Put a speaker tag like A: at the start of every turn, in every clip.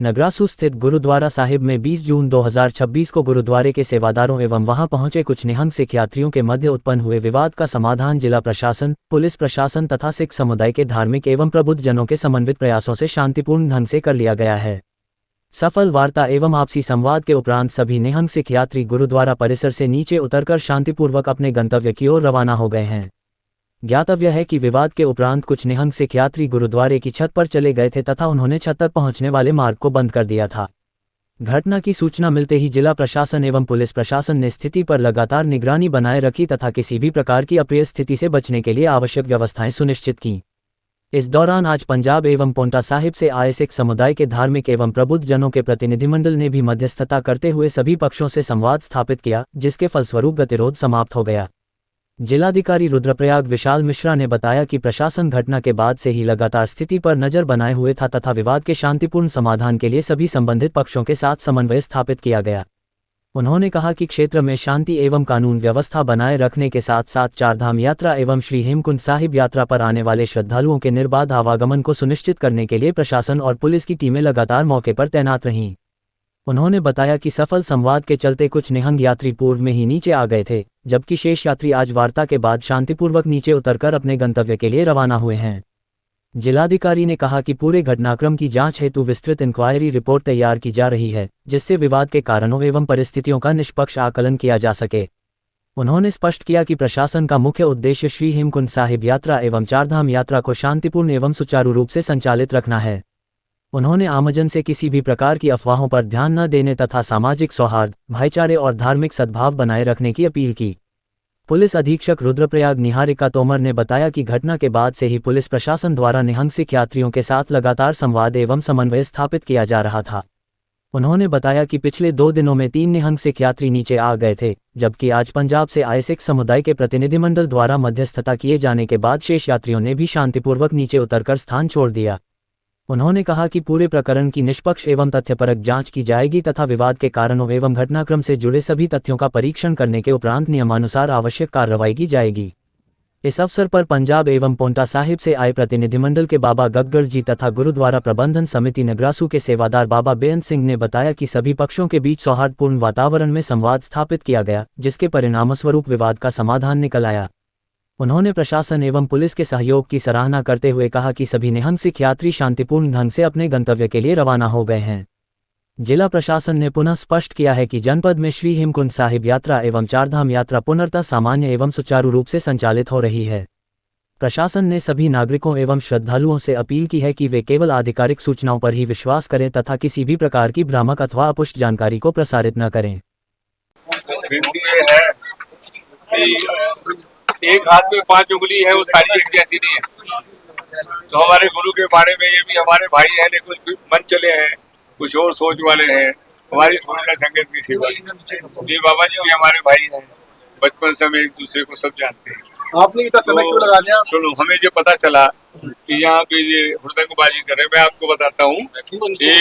A: नगरासू स्थित गुरुद्वारा साहिब में 20 जून 2026 को गुरुद्वारे के सेवादारों एवं वहां पहुंचे कुछ निहंग सिख यात्रियों के मध्य उत्पन्न हुए विवाद का समाधान जिला प्रशासन, पुलिस प्रशासन तथा सिख समुदाय के धार्मिक एवं प्रबुद्ध जनों के समन्वित प्रयासों से शांतिपूर्ण ढंग से कर लिया गया है। सफल वार्ता एवं आपसी संवाद के उपरांत सभी निहंग सिख यात्री गुरुद्वारा परिसर से नीचे उतरकर शांतिपूर्वक अपने गंतव्य की ओर रवाना हो गए हैं। ज्ञातव्य है कि विवाद के उपरांत कुछ निहंग सिख यात्री गुरुद्वारे की छत पर चले गए थे तथा उन्होंने छत तक पहुंचने वाले मार्ग को बंद कर दिया था। घटना की सूचना मिलते ही जिला प्रशासन एवं पुलिस प्रशासन ने स्थिति पर लगातार निगरानी बनाए रखी तथा किसी भी प्रकार की अप्रिय स्थिति से बचने के लिए आवश्यक व्यवस्थाएं सुनिश्चित की। इस दौरान आज पंजाब एवं पोंटा साहिब से आए सिख समुदाय के धार्मिक एवं प्रबुद्ध जनों के प्रतिनिधिमंडल ने भी मध्यस्थता करते हुए सभी पक्षों से संवाद स्थापित किया, जिसके फलस्वरूप गतिरोध समाप्त हो गया। जिलाधिकारी रुद्रप्रयाग विशाल मिश्रा ने बताया कि प्रशासन घटना के बाद से ही लगातार स्थिति पर नजर बनाए हुए था तथा विवाद के शांतिपूर्ण समाधान के लिए सभी संबंधित पक्षों के साथ समन्वय स्थापित किया गया। उन्होंने कहा कि क्षेत्र में शांति एवं कानून व्यवस्था बनाए रखने के साथ साथ चारधाम यात्रा एवं श्री हेमकुंड साहिब यात्रा पर आने वाले श्रद्धालुओं के निर्बाध आवागमन को सुनिश्चित करने के लिए प्रशासन और पुलिस की टीमें लगातार मौके पर तैनात रहीं। उन्होंने बताया कि सफल संवाद के चलते कुछ निहंग यात्री पूर्व में ही नीचे आ गए थे, जबकि शेष यात्री आज वार्ता के बाद शांतिपूर्वक नीचे उतरकर अपने गंतव्य के लिए रवाना हुए हैं। जिलाधिकारी ने कहा कि पूरे घटनाक्रम की जांच हेतु विस्तृत इंक्वायरी रिपोर्ट तैयार की जा रही है, जिससे विवाद के कारणों एवं परिस्थितियों का निष्पक्ष आकलन किया जा सके। उन्होंने स्पष्ट किया कि प्रशासन का मुख्य उद्देश्य श्री हेमकुंड साहिब यात्रा एवं चारधाम यात्रा को शांतिपूर्ण एवं सुचारू रूप से संचालित रखना है। उन्होंने आमजन से किसी भी प्रकार की अफवाहों पर ध्यान न देने तथा सामाजिक सौहार्द, भाईचारे और धार्मिक सद्भाव बनाए रखने की अपील की। पुलिस अधीक्षक रुद्रप्रयाग निहारिका तोमर ने बताया कि घटना के बाद से ही पुलिस प्रशासन द्वारा निहंग सिख यात्रियों के साथ लगातार संवाद एवं समन्वय स्थापित किया जा रहा था। उन्होंने बताया कि पिछले 2 दिनों में 3 निहंग सिख यात्री नीचे आ गए थे, जबकि आज पंजाब से आए सिख समुदाय के प्रतिनिधिमंडल द्वारा मध्यस्थता किए जाने के बाद शेष यात्रियों ने भी शांतिपूर्वक नीचे उतरकर स्थान छोड़ दिया। उन्होंने कहा कि पूरे प्रकरण की निष्पक्ष एवं तथ्यपरक जांच की जाएगी तथा विवाद के कारणों एवं घटनाक्रम से जुड़े सभी तथ्यों का परीक्षण करने के उपरांत नियमानुसार आवश्यक कार्रवाई की जाएगी। इस अवसर पर पंजाब एवं पोंटा साहिब से आए प्रतिनिधिमंडल के बाबा गगगढ़ जी तथा गुरुद्वारा प्रबंधन समिति नगरासू के सेवादार बाबा बेअंत सिंह ने बताया कि सभी पक्षों के बीच सौहार्दपूर्ण वातावरण में संवाद स्थापित किया गया, जिसके परिणामस्वरूप विवाद का समाधान निकल आया। उन्होंने प्रशासन एवं पुलिस के सहयोग की सराहना करते हुए कहा कि सभी निहंग सिख यात्री शांतिपूर्ण ढंग से अपने गंतव्य के लिए रवाना हो गए हैं। जिला प्रशासन ने पुनः स्पष्ट किया है कि जनपद में श्री हेमकुंड साहिब यात्रा एवं चारधाम यात्रा पुनर्तः सामान्य एवं सुचारू रूप से संचालित हो रही है। प्रशासन ने सभी नागरिकों एवं श्रद्धालुओं से अपील की है कि वे केवल आधिकारिक सूचनाओं पर ही विश्वास करें तथा किसी भी प्रकार की भ्रामक अथवा अपुष्ट जानकारी को प्रसारित न करें।
B: एक हाथ में 5 उंगली है, वो सारी एक जैसी नहीं है। तो हमारे गुरु के बारे में ये भी हमारे भाई हैं, लेकिन कुछ मन चले हैं, कुछ और सोच वाले हैं। हमारी सूर्य संगत की सेवा, ये बाबा जी भी हमारे भाई हैं, बचपन से हम एक दूसरे को सब जानते हैं।
C: आपने इतना समय क्यों लगा दिया?
B: सुनो, हमें जो पता चला कि यहाँ पे ये हुड़दंगबाजी कर रहे हैं, मैं आपको बताता हूँ। ये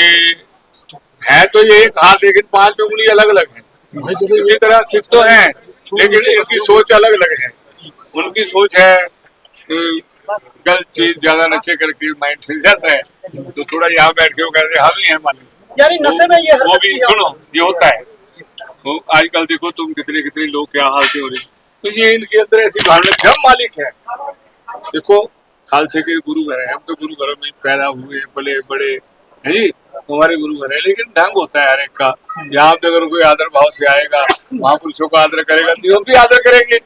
B: है तो ये एक हाथ, लेकिन 5 उंगली अलग अलग है। इसी तरह सिख तो है, लेकिन इनकी सोच अलग अलग है। उनकी सोच है गलत चीज ज्यादा नशे करके माइंड फिर जाता है, तो थोड़ा यहाँ बैठ के वो कहते हैं हम ही हैं मालिक।
C: यानी नशे में ये
B: वो भी सुनो, ये होता है। तो आजकल देखो तुम कितने लोग क्या हालत हो रही, तो ये इनके अंदर ऐसी भावना कि हम मालिक है। देखो हाल से के गुरु घर है, हम तो गुरु घर में पैदा हुए, बड़े बड़े है जी, हमारे गुरु घर है, लेकिन ढंग होता है हर एक का। यहाँ पे अगर कोई आदर भाव से आएगा, महापुरुषों का आदर करेगा तो हम भी आदर करेंगे,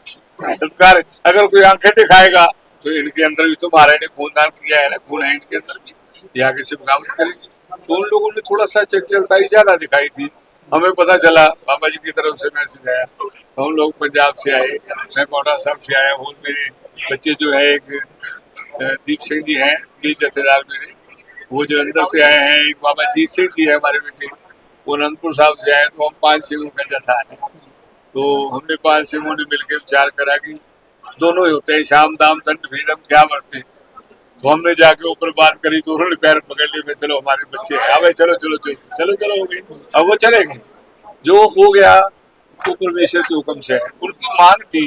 B: सत्कार। अगर कोई आंखें दिखाएगा तो इनके अंदर भी तो महाराज ने खूनदान किया है ना, खून है इनके अंदर भी, यहाँ किसी बगावत करेगी। तो उन लोगों ने थोड़ा सा चंचलताई ज्यादा दिखाई थी। हमें पता चला, बाबा जी की तरफ से मैसेज आया, तो हम लोग पंजाब से आए, मैं कोटा साहब से आया हूँ। मेरे बच्चे जो है, एक दीप सिंह जी हैं, ये जथेदार मेरे, वो जलंधर से आए हैं। एक बाबा जीत सिंह जी है हमारे बेटे, वो अनंतपुर साहब से आए। तो हम 5 सिंहों का जथा है। तो हमने 5 सिंहों ने मिलकर विचार करा कि दोनों ही होते हैं, शाम दाम दंड भेदम क्या बढ़ते। तो हमने जाके ऊपर बात करी, तो उन्होंने पैर पकड़ लिए, चलो हमारे बच्चे हैं, भाई चलो चलो चलो चलो चलो हो गए। अब वो चले गए, जो हो गया वो परमेश्वर के हुक्म से है। उनकी मांग थी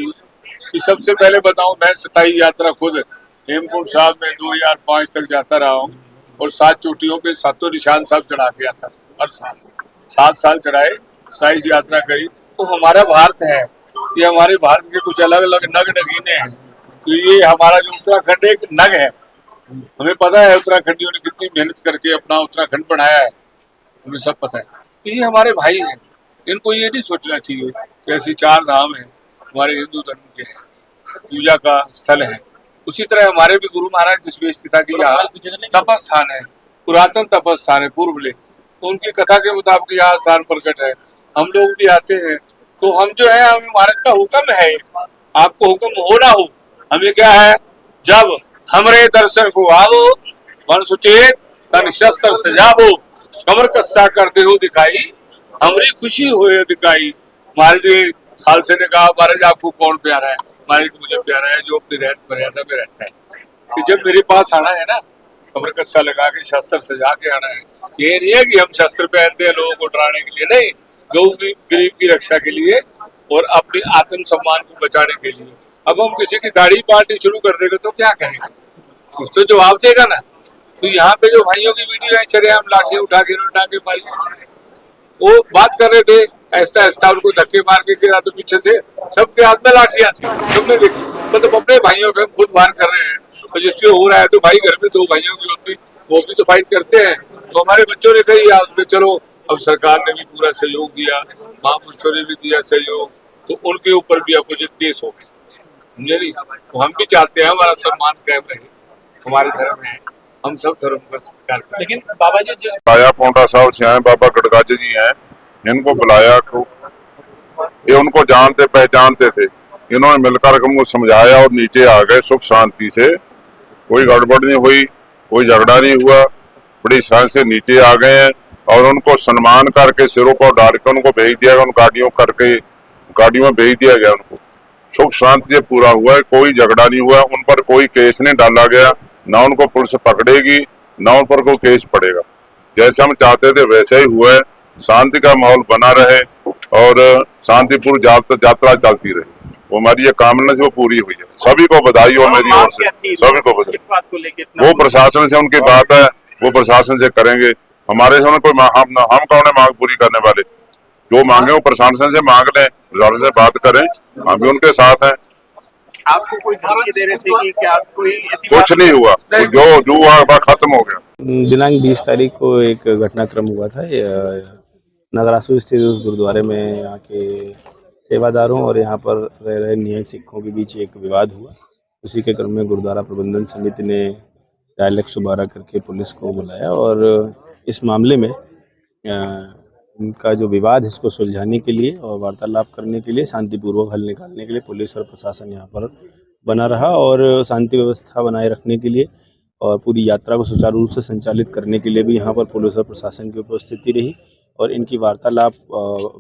B: कि सबसे पहले बताऊं, मैं 27 यात्रा खुद हेमकुंड साहब में 2005 तक जाता रहा हूँ। और 7 चोटियों पे 7 निशान साहब चढ़ा के आता है हर साल। 7 साल चढ़ाए, 27 यात्रा करी। तो हमारा भारत है, ये हमारे भारत के कुछ अलग अलग नग नगीने हैं। तो ये हमारा जो उत्तराखंड एक नग है, हमें पता है उत्तराखंडियों ने कितनी मेहनत करके अपना उत्तराखंड बनाया है, हमें सब पता है। तो ये हमारे भाई हैं, इनको ये नहीं सोचना चाहिए कि ऐसे 4 धाम है हमारे हिंदू धर्म के हैं, पूजा का स्थल है। उसी तरह हमारे भी गुरु महाराज दशमेश पिता के यहाँ तपस्थान है, पुरातन तपस्थान है पूर्वले। तो उनकी कथा के मुताबिक यहाँ स्थान प्रकट है। हम लोग भी आते हैं, तो हम जो है हमें महाराज का हुक्म है, आपको हुक्म हो ना हो, हमें क्या है, जब हमरे दर्शन को आओ, मन सुचेत तन शस्त्र सजावो, कमर कस्सा कर दे हो दिखाई, हमारी खुशी हो दिखाई। महाराज जी खालसे ने कहा, महाराज आपको कौन प्यारा है? महाराज मुझे प्यारा है जो अपनी रहत मर्यादा में रहता है। कि जब मेरे पास आना है ना, कमर कस्सा लगा के शस्त्र सजा के आना है। ये नहीं है कि हम शस्त्र पहनते हैं लोगों को डराने के लिए, नहीं, गरीब की रक्षा के लिए और अपने आत्म सम्मान को बचाने के लिए। अब हम किसी की दाढ़ी पार्टी शुरू कर देंगे तो क्या कहेंगे, कुछ तो जवाब देगा ना। तो यहाँ पे जो भाइयों की वीडियो है, चले हम लाठी उठा के मारी, वो बात कर रहे थे, ऐसा ऐसा उनको धक्के मार के गिरा, तो पीछे से सबके हाथ में लाठियां थी, सबने देखी। मतलब अपने भाइयों पे खुद वार कर रहे हैं, तो जिसपे हो रहा है तो भाई घर में 2 भाइयों की होती, वो भी तो फाइट करते हैं। तो हमारे बच्चों ने कही उसमें चलो, अब सरकार ने भी पूरा सहयोग दिया, महापुरुषों ने भी दिया सहयोग, तो उनके ऊपर भी अपोजिट केस हो गए, समझे नहीं। तो हम भी चाहते हैं हमारा सम्मान कायम रहे, हमारे धर्म है, हम सब धर्म का सत्कार करें।
D: लेकिन बाबा जी जिस
E: आया पौंटा साहब से आए, बाबा गड़गाजे जी हैं, इनको बुलाया तो ये उनको जानते पहचानते थे। इन्होंने मिलकर हमको समझाया और नीचे आ गए सुख शांति से, कोई गड़बड़ नहीं हुई, कोई झगड़ा नहीं हुआ, बड़ी शांति से नीचे आ गए हैं। और उनको सम्मान करके सिरों पर डाल के उनको भेज दिया गया, उन गाड़ियों में भेज दिया गया। उनको सुख शांति से पूरा हुआ है, कोई झगड़ा नहीं हुआ, उन पर कोई केस नहीं डाला गया, ना उनको पुलिस पकड़ेगी ना उन पर कोई केस पड़ेगा। जैसे हम चाहते थे वैसे ही हुआ है, शांति का माहौल बना रहे और शांतिपूर्ण यात्रा चलती रहे, वो हमारी ये कामना से वो पूरी हुई है। सभी को बधाई हो मेरी ओर से, सभी को बधाई।
D: किस बात को लेकर
E: वो प्रशासन से उनकी बात है, वो प्रशासन से करेंगे, हमारे से कोई हम कौन है मांग पूरी करने वाले? जो मांगे वो प्रशासन से मांग लें, प्रशासन से बात करें, हम भी उनके साथ हैं।
D: आपको कोई धमकी दे रहे थे कि क्या कोई ऐसी
E: कुछ नहीं हुआ, जो हुआ खत्म हो गया।
F: दिनांक 20 तारीख को एक घटनाक्रम हुआ था नगरासू स्थित उस गुरुद्वारे में। यहाँ के सेवादारों और यहाँ पर रह रहे निहंग सिखों के बीच एक विवाद हुआ। उसी के क्रम में गुरुद्वारा प्रबंधन समिति ने डायल 112 करके पुलिस को बुलाया और इस मामले में इनका जो विवाद है इसको सुलझाने के लिए और वार्तालाप करने के लिए, शांतिपूर्वक हल निकालने के लिए पुलिस और प्रशासन यहाँ पर बना रहा और शांति व्यवस्था बनाए रखने के लिए और पूरी यात्रा को सुचारू रूप से संचालित करने के लिए भी यहाँ पर पुलिस और प्रशासन की उपस्थिति रही। और इनकी वार्तालाप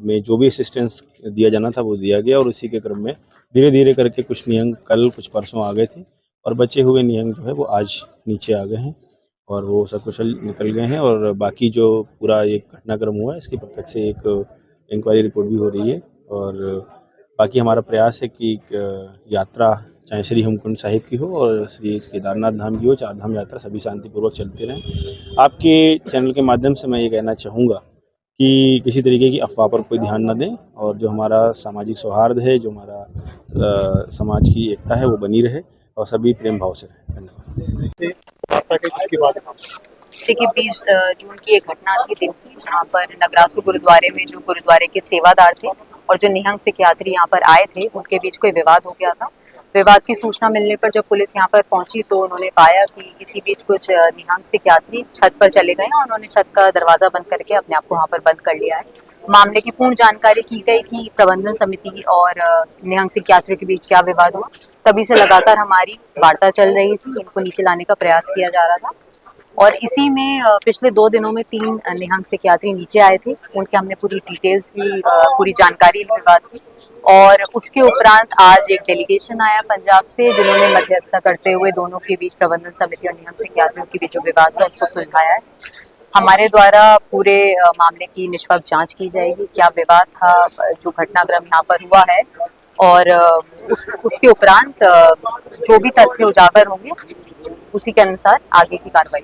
F: में जो भी असिस्टेंस दिया जाना था वो दिया गया और उसी के क्रम में धीरे धीरे करके कुछ निहंग कल कुछ परसों आ गए थे और बचे हुए निहंग जो है वो आज नीचे आ गए हैं और वो सकुशल निकल गए हैं। और बाकी जो पूरा एक घटनाक्रम हुआ है इसकी प्रत्यक्ष से एक इंक्वायरी रिपोर्ट भी हो रही है और बाकी हमारा प्रयास है कि यात्रा चाहे श्री हेमकुंड साहिब की हो और श्री केदारनाथ धाम की हो, 4 धाम यात्रा सभी शांतिपूर्वक चलते रहें। आपके चैनल के माध्यम से मैं ये कहना चाहूँगा कि किसी तरीके की अफवाह पर कोई ध्यान न दें और जो हमारा सामाजिक सौहार्द है, जो हमारा समाज की एकता है वो बनी रहे और सभी प्रेम भाव से रहें। धन्यवाद।
G: देखिए 20 जून की एक घटना थी दिन की, जहाँ पर नगरासू गुरुद्वारे में जो गुरुद्वारे के सेवादार थे और जो निहंग सिख यात्री यहाँ पर आए थे उनके बीच कोई विवाद हो गया था। विवाद की सूचना मिलने पर जब पुलिस यहाँ पर पहुंची तो उन्होंने पाया कि इसी बीच कुछ निहंग सिख यात्री छत पर चले गए और उन्होंने छत का दरवाजा बंद करके अपने आप को वहाँ पर बंद कर लिया है। मामले की पूर्ण जानकारी की गई कि प्रबंधन समिति और निहंग सिख यात्रियों के बीच क्या विवाद हुआ। तभी से लगातार हमारी वार्ता चल रही थी, इनको नीचे लाने का प्रयास किया जा रहा था और इसी में पिछले 2 दिनों में 3 निहंग सिख यात्री नीचे आए थे। उनके हमने पूरी डिटेल्स ली, पूरी जानकारी ली विवाद की और उसके उपरांत आज एक डेलीगेशन आया पंजाब से, जिन्होंने मध्यस्थता करते हुए दोनों के बीच प्रबंधन समिति और निहंग सिख यात्रियों के बीच जो विवाद था उसको सुलझाया है। हमारे द्वारा पूरे मामले की निष्पक्ष जांच की जाएगी, क्या विवाद था, जो घटनाक्रम यहाँ पर हुआ है और उसके उपरांत जो भी तथ्य उजागर होंगे उसी के अनुसार आगे की कार्रवाई।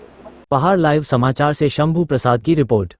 A: पहाड़ लाइव समाचार से शंभू प्रसाद की रिपोर्ट।